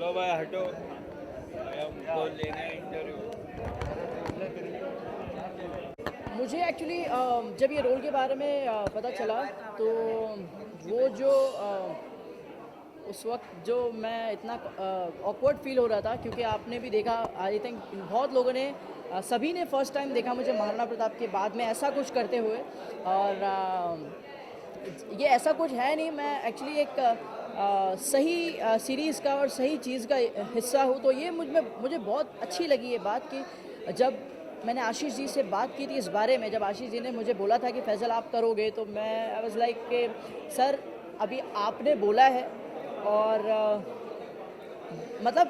चलो भाई हटो, हमको लेना है इंटरव्यू। मुझे एक्चुअली जब ये रोल के बारे में पता चला तो वो जो उस वक्त जो मैं इतना ऑकवर्ड फील हो रहा था, क्योंकि आपने भी देखा, आई थिंक बहुत लोगों ने सभी ने फर्स्ट टाइम देखा मुझे महाराणा प्रताप के बाद में ऐसा कुछ करते हुए। और ये ऐसा कुछ है नहीं, मैं एक्चुअली एक सही सीरीज़ का और सही चीज़ का हिस्सा हूँ। तो ये मुझे बहुत अच्छी लगी ये बात कि जब मैंने आशीष जी से बात की थी इस बारे में, जब आशीष जी ने मुझे बोला था कि फैज़ल आप करोगे, तो मैं आई वाज लाइक कि सर अभी आपने बोला है और मतलब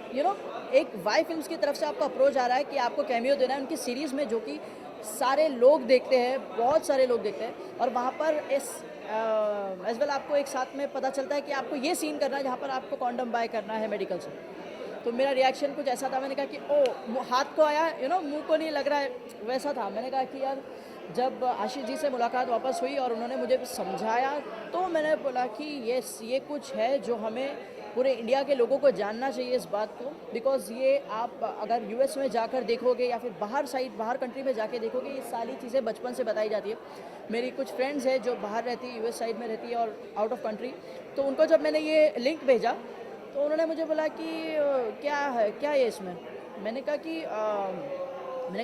एक वाई फिल्म्स की तरफ से आपको अप्रोच आ रहा है कि आपको कैमियो देना है उनकी सीरीज़ में, जो कि सारे लोग देखते हैं, बहुत सारे लोग देखते हैं। और वहाँ पर इस एज वेल आपको एक साथ में पता चलता है कि आपको ये सीन करना है जहाँ पर आपको कॉन्डम बाय करना है मेडिकल से। तो मेरा रिएक्शन कुछ ऐसा था, मैंने कहा कि ओ हाथ को आया, मुंह को नहीं लग रहा है, वैसा था। मैंने कहा कि यार जब आशीष जी से मुलाकात वापस हुई और उन्होंने मुझे समझाया, तो मैंने बोला कि ये कुछ है जो हमें पूरे इंडिया के लोगों को जानना चाहिए इस बात को। बिकॉज़ ये आप अगर यूएस में जाकर देखोगे या फिर बाहर कंट्री में जाके देखोगे, ये सारी चीज़ें बचपन से बताई जाती है। मेरी कुछ फ्रेंड्स हैं जो बाहर रहती है, यूएस साइड में रहती है और आउट ऑफ कंट्री, तो उनको जब मैंने ये लिंक भेजा तो उन्होंने मुझे बोला कि क्या है इसमें। मैंने कहा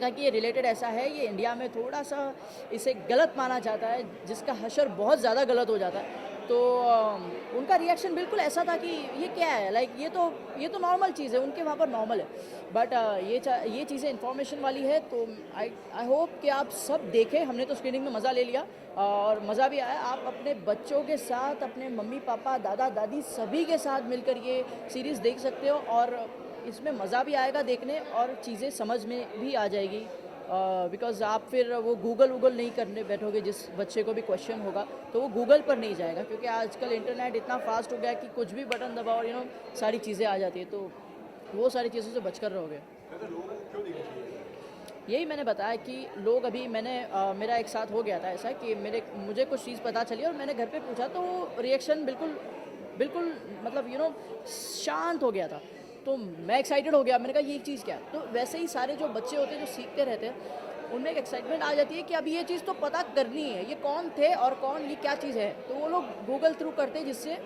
कि ये रिलेटेड ऐसा है, ये इंडिया में थोड़ा सा इसे गलत माना जाता है, जिसका हशर बहुत ज़्यादा गलत हो जाता है। तो उनका रिएक्शन बिल्कुल ऐसा था कि ये क्या है, लाइक ये तो नॉर्मल चीज़ है, उनके वहाँ पर नॉर्मल है। बट ये चीज़ें इन्फॉर्मेशन वाली है, तो आई होप कि आप सब देखें। हमने तो स्क्रीनिंग में मज़ा ले लिया और मज़ा भी आया। आप अपने बच्चों के साथ, अपने मम्मी पापा दादा दादी सभी के साथ मिलकर ये सीरीज़ देख सकते हो और इसमें मज़ा भी आएगा देखने और चीज़ें समझ में भी आ जाएगी। बिकॉज़ आप फिर वो गूगल नहीं करने बैठोगे। जिस बच्चे को भी क्वेश्चन होगा तो वो गूगल पर नहीं जाएगा, क्योंकि आजकल इंटरनेट इतना फास्ट हो गया कि कुछ भी बटन दबाओ और सारी चीज़ें आ जाती है, तो वो सारी चीज़ों से बचकर रहोगे। यही मैंने बताया कि लोग अभी मेरा एक साथ हो गया था ऐसा कि मुझे कुछ चीज़ पता चली और मैंने घर पे पूछा, तो रिएक्शन बिल्कुल मतलब शांत हो गया था। तो मैं एक्साइटेड हो गया, मैंने कहा ये चीज़ क्या है। तो वैसे ही सारे जो बच्चे होते हैं जो सीखते रहते हैं, उनमें एक एक्साइटमेंट आ जाती है कि अब ये चीज़ तो पता करनी है, ये कौन थे और ये क्या चीज़ है। तो वो लोग गूगल थ्रू करते हैं, जिससे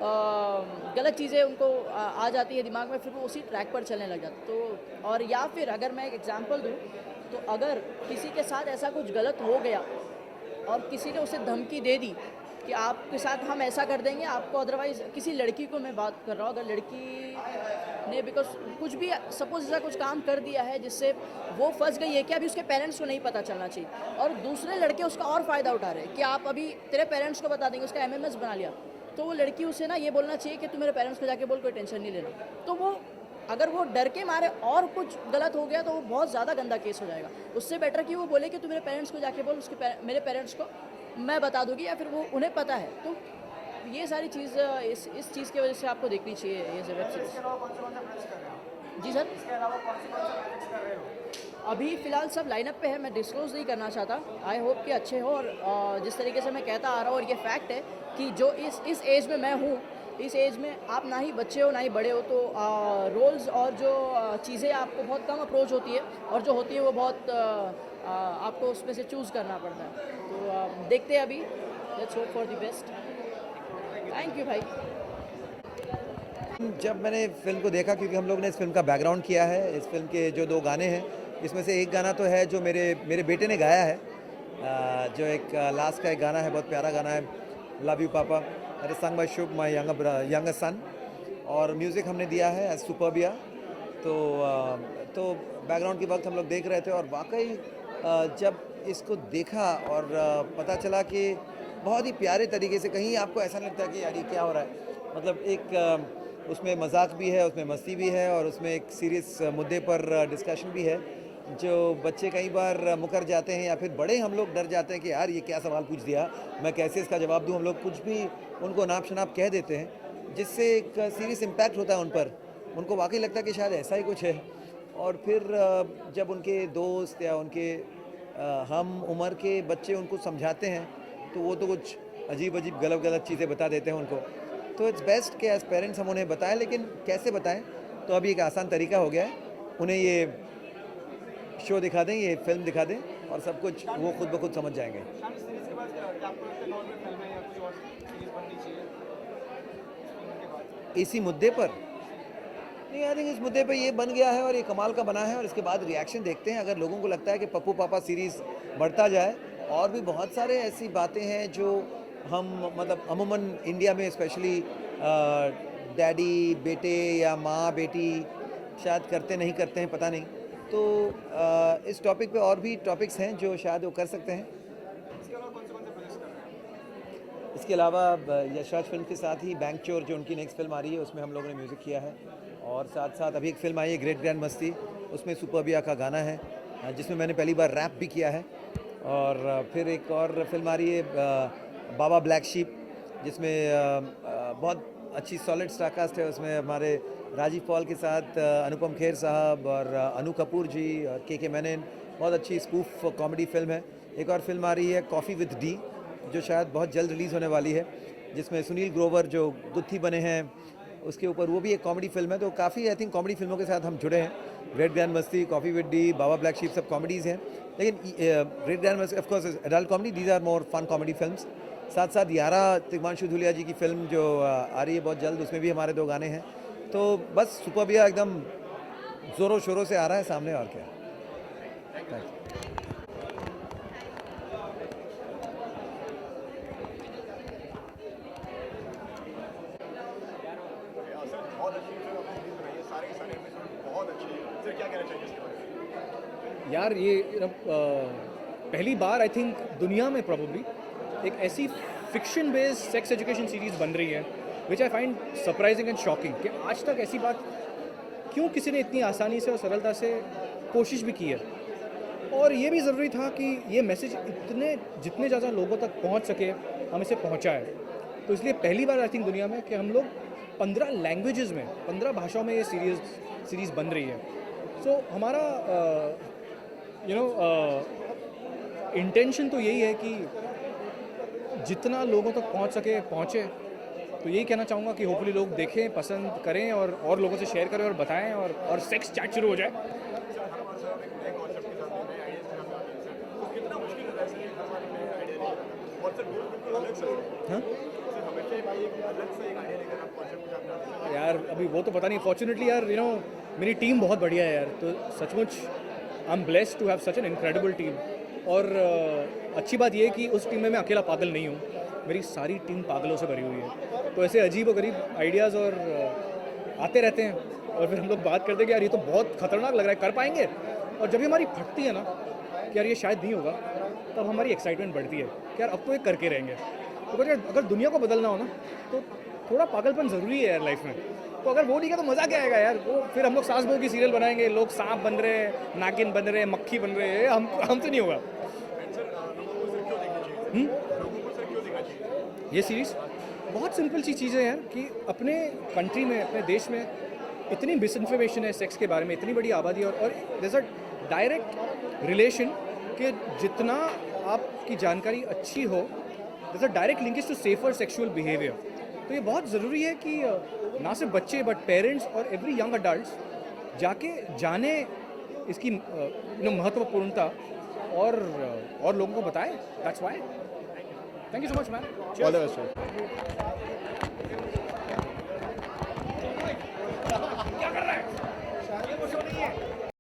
गलत चीज़ें उनको आ जाती है दिमाग में, फिर वो उसी ट्रैक पर चलने लग जाते। तो और या फिर अगर मैं एक एग्जांपल दूँ, तो अगर किसी के साथ ऐसा कुछ गलत हो गया और किसी ने उसे धमकी दे दी कि आपके साथ हम ऐसा कर देंगे आपको, अदरवाइज़ किसी लड़की को मैं बात कर रहा हूँ, अगर लड़की ने बिकॉज कुछ भी सपोज ऐसा कुछ काम कर दिया है जिससे वो फंस गई है कि अभी उसके पेरेंट्स को नहीं पता चलना चाहिए और दूसरे लड़के उसका और फ़ायदा उठा रहे हैं कि आप अभी तेरे पेरेंट्स को बता देंगे, उसका एमएमएस बना लिया, तो वो लड़की उसे ना ये बोलना चाहिए कि तू मेरे पेरेंट्स को जाके बोल, कोई टेंशन नहीं लेना। तो वो अगर वो डर के मारे और कुछ गलत हो गया तो वो बहुत ज़्यादा गंदा केस हो जाएगा। उससे बेटर कि वो बोले कि तू मेरे पेरेंट्स को जाके बोल, मेरे पेरेंट्स को मैं बता दूंगी, या फिर वो उन्हें पता है। तो ये सारी चीज़ इस चीज़ की वजह से आपको देखनी चाहिए ये वेब सीरीज। जी सर, अभी फ़िलहाल सब लाइनअप पे है, मैं डिस्क्लोज़ नहीं करना चाहता। आई होप कि अच्छे हो। और जिस तरीके से मैं कहता आ रहा हूँ, और ये फैक्ट है कि जो इस एज में मैं हूँ, इस एज में आप ना ही बच्चे हो ना ही बड़े हो, तो रोल्स और जो चीज़ें आपको बहुत कम अप्रोच होती है, और जो होती है वो बहुत आपको उसमें से चूज़ करना पड़ता है। तो देखते हैं अभी, let's hope for the best. Thank you भाई। जब मैंने फ़िल्म को देखा, क्योंकि हम लोग ने इस फिल्म का बैकग्राउंड किया है, इस फिल्म के जो 2 गाने हैं, इसमें से एक गाना तो है जो मेरे बेटे ने गाया है, जो एक लास्ट का एक गाना है, बहुत प्यारा गाना है, love you papa, that is song by Shubh my younger son, और म्यूज़िक हमने दिया है एज सुपरबिया। तो बैकग्राउंड के वक्त हम लोग देख रहे थे, और वाकई जब इसको देखा और पता चला कि बहुत ही प्यारे तरीके से, कहीं आपको ऐसा नहीं लगता कि यार ये क्या हो रहा है, मतलब एक उसमें मजाक भी है, उसमें मस्ती भी है, और उसमें एक सीरियस मुद्दे पर डिस्कशन भी है, जो बच्चे कई बार मुकर जाते हैं, या फिर बड़े हम लोग डर जाते हैं कि यार ये क्या सवाल पूछ दिया, मैं कैसे इसका जवाब दूं। हम लोग कुछ भी उनको नाप शनाप कह देते हैं, जिससे एक सीरियस इम्पैक्ट होता है उन पर। उनको वाकई लगता है कि शायद ऐसा ही कुछ है, और फिर जब उनके दोस्त या उनके हम उम्र के बच्चे उनको समझाते हैं, तो वो तो कुछ अजीब गलत चीज़ें बता देते हैं उनको। तो इट्स बेस्ट कि एज पेरेंट्स हम उन्हें बताएं, लेकिन कैसे बताएं, तो अभी एक आसान तरीका हो गया है, उन्हें ये शो दिखा दें, ये फिल्म दिखा दें और सब कुछ वो खुद ब खुद समझ जाएंगे। इसी मुद्दे पर नहीं, आई थिंक इस मुद्दे पे ये बन गया है और ये कमाल का बना है, और इसके बाद रिएक्शन देखते हैं। अगर लोगों को लगता है कि पप्पू पापा सीरीज़ बढ़ता जाए, और भी बहुत सारे ऐसी बातें हैं जो हम मतलब अमूमन इंडिया में स्पेशली डैडी बेटे या माँ बेटी शायद करते नहीं करते हैं, पता नहीं। तो इस टॉपिक पे और भी टॉपिक्स हैं जो शायद वो कर सकते हैं। इसके अलावा यशराज फिल्म के साथ ही बैंक चोर जो उनकी नेक्स्ट फिल्म आ रही है, उसमें हम लोगों ने म्यूज़िक किया है, और साथ साथ अभी एक फिल्म आई है ग्रेट ग्रैंड मस्ती, उसमें सुपरबिया का गाना है जिसमें मैंने पहली बार रैप भी किया है। और फिर एक और फिल्म आ रही है बाबा ब्लैक शीप, जिसमें बहुत अच्छी सॉलिड स्टारकास्ट है। उसमें हमारे राजीव पॉल के साथ अनुपम खेर साहब और अनु कपूर जी और के मैनन, बहुत अच्छी स्पूफ कॉमेडी फिल्म है। एक और फिल्म आ रही है कॉफ़ी विद डी, जो शायद बहुत जल्द रिलीज़ होने वाली है, जिसमें सुनील ग्रोवर जो गुत्थी बने हैं उसके ऊपर, वो भी एक कॉमेडी फिल्म है। तो काफ़ी आई थिंक कॉमेडी फिल्मों के साथ हम जुड़े हैं। Great grand Masti, coffee with D, Baba black sheep सब कॉमेडीज़ हैं, लेकिन great grand Masti of course adult comedy, these are more fun comedy films. साथ साथ यारा तिग्मांशु धुलिया जी की फिल्म जो आ रही है बहुत जल्द, उसमें भी हमारे 2 गाने हैं। तो बस सुपरबिया एकदम ज़ोरों शोरों से आ रहा है सामने, और क्या। Thank you. यार ये पहली बार आई थिंक दुनिया में प्रॉब्ली एक ऐसी fiction based sex education series बन रही है, which I find surprising and shocking, कि आज तक ऐसी बात क्यों किसी ने इतनी आसानी से और सरलता से कोशिश भी की है। और ये भी ज़रूरी था कि ये मैसेज जितने ज़्यादा लोगों तक पहुंच सके, हम इसे पहुंचाएं। तो इसलिए पहली बार आई थिंक दुनिया में कि हम लोग 15 लैंग्वेजेस में, 15 भाषाओं में ये सीरीज़ बन रही है। सो हमारा इंटेंशन तो यही है कि जितना लोगों तक पहुंच सके पहुंचे। तो यही कहना चाहूँगा कि होपफुली लोग देखें, पसंद करें और लोगों से शेयर करें और बताएं, और सेक्स चैट शुरू हो जाए। हाँ? यार अभी वो तो पता नहीं, फॉर्चुनेटली यार मेरी टीम बहुत बढ़िया है यार, तो सचमुच I am blessed to have such an incredible team. और अच्छी बात ये है कि उस टीम में मैं अकेला पागल नहीं हूँ, मेरी सारी टीम पागलों से भरी हुई है। तो ऐसे अजीब और गरीब आइडियाज़ और आते रहते हैं, और फिर हम लोग बात करते हैं कि यार ये तो बहुत खतरनाक लग रहा है, कर पाएंगे। और जब ये हमारी फटती है ना कि यार ये शायद नहीं होगा, तब हमारी एक्साइटमेंट बढ़ती है कि यार अब तो ये करके रहेंगे। तो अगर दुनिया को बदलना हो ना, तो थोड़ा पागलपन ज़रूरी है यार लाइफ में। तो अगर वो नहीं किया तो मज़ा क्या आएगा यार। वो फिर हम लोग सास बहू की सीरियल बनाएंगे, लोग सांप बन रहे हैं, नागिन बन रहे हैं, मक्खी बन रहे हैं, हमसे नहीं होगा। ये सीरीज़ बहुत सिंपल सी चीज़ें हैं कि अपने कंट्री में, अपने देश में इतनी मिसइन्फॉर्मेशन है सेक्स के बारे में, इतनी बड़ी आबादी, और there is a direct relation कि जितना आपकी जानकारी अच्छी हो, there is a direct linkage to safer sexual behaviour. तो ये बहुत ज़रूरी है कि ना सिर्फ बच्चे बट पेरेंट्स और एवरी यंग अडल्ट्स जाके जाने इसकी महत्वपूर्णता, और लोगों को बताएं। That's why. Thank you so much man. All the best.